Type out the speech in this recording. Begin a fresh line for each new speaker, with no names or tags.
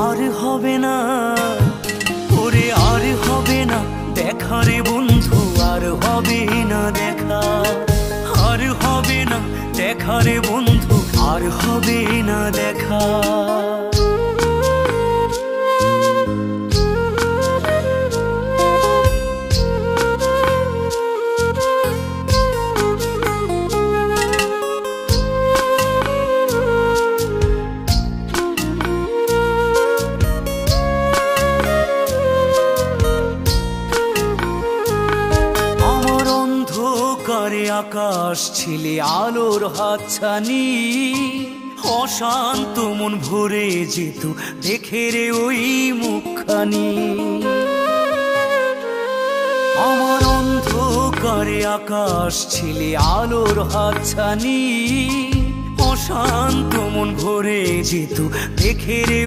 আর হবে না ওরে, আর হবে না দেখা রে বন্ধু, আর হবে না দেখা, আর হবে না দেখা রে বন্ধু, আর হবে না দেখা। আকাশ ছিলে আলোর হাতছানি, অশান্ত মন ভরে যেত দেখে রে ওই মুখখানি। আমার অন্ধকারে আকাশ ছিলে আলোর হাতছানি, অশান্ত মন ভরে যেত দেখে রে